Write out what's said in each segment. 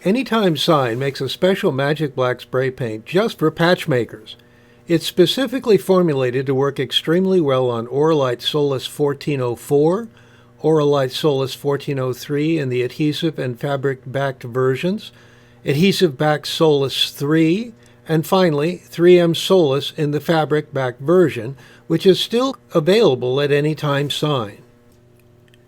Anytime Sign makes a special Magic Black spray paint just for patch makers. It's specifically formulated to work extremely well on Oralite Solas 1404, Oralite Solas 1403 in the adhesive and fabric-backed versions, adhesive-backed Solas 3, and finally 3M Solas in the fabric-backed version, which is still available at Anytime Sign.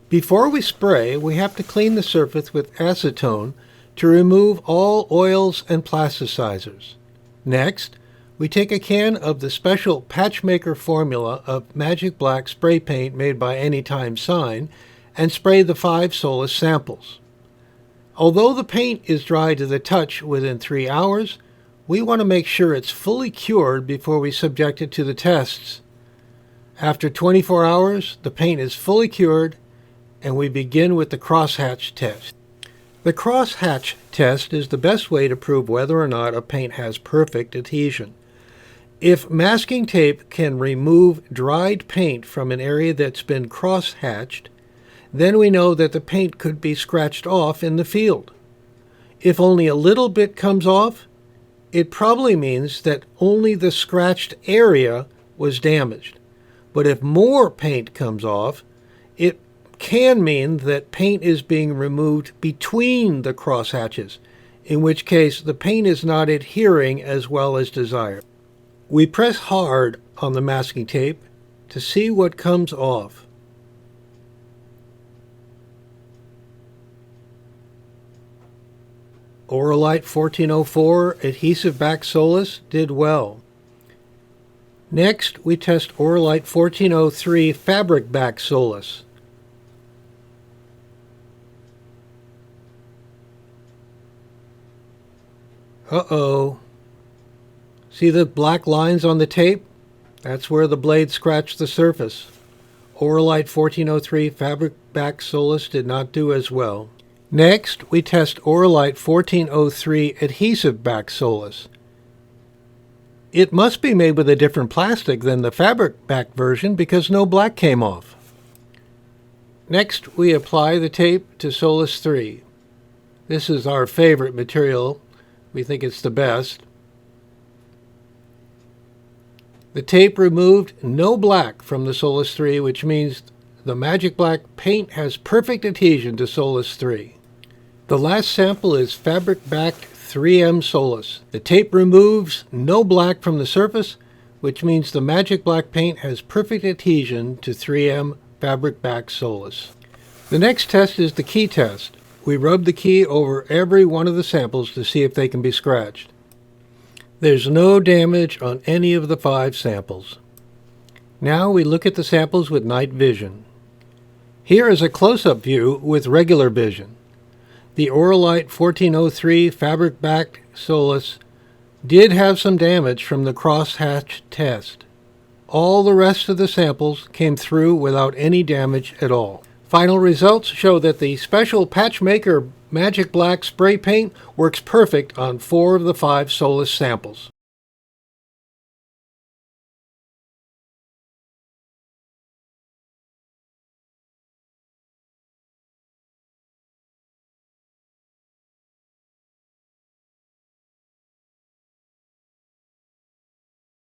Before we spray, we have to clean the surface with acetone to remove all oils and plasticizers. Next, we take a can of the special Patchmaker formula of Magic Black spray paint made by Anytime Sign and spray the 5 Solas samples. Although the paint is dry to the touch within 3 hours, we want to make sure it's fully cured before we subject it to the tests. After 24 hours, the paint is fully cured, and we begin with the crosshatch test. The crosshatch test is the best way to prove whether or not a paint has perfect adhesion. If masking tape can remove dried paint from an area that's been crosshatched, then we know that the paint could be scratched off in the field. If only a little bit comes off, it probably means that only the scratched area was damaged. But if more paint comes off, it can mean that paint is being removed between the crosshatches, in which case the paint is not adhering as well as desired. We press hard on the masking tape to see what comes off. Oralite 1404 adhesive-backed Solas did well. Next, we test Oralite 1403 fabric-backed Solas. Uh-oh. See the black lines on the tape? That's where the blade scratched the surface. Oralite 1403 fabric-backed Solas did not do as well. Next, we test Oralite 1403 adhesive-backed Solas. It must be made with a different plastic than the fabric-backed version because no black came off. Next, we apply the tape to Solas 3. This is our favorite material. We think it's the best. The tape removed no black from the Solas 3, which means the Magic Black paint has perfect adhesion to Solas 3. The last sample is fabric-backed 3M Solas. The tape removes no black from the surface, which means the Magic Black paint has perfect adhesion to 3M fabric-backed Solas. The next test is the key test. We rub the key over every one of the samples to see if they can be scratched. There's no damage on any of the 5 samples. Now we look at the samples with night vision. Here is a close-up view with regular vision. The Oralite 1403 fabric-backed Solas did have some damage from the crosshatch test. All the rest of the samples came through without any damage at all. Final results show that the special Patchmaker Magic Black spray paint works perfect on 4 of the 5 Solas samples.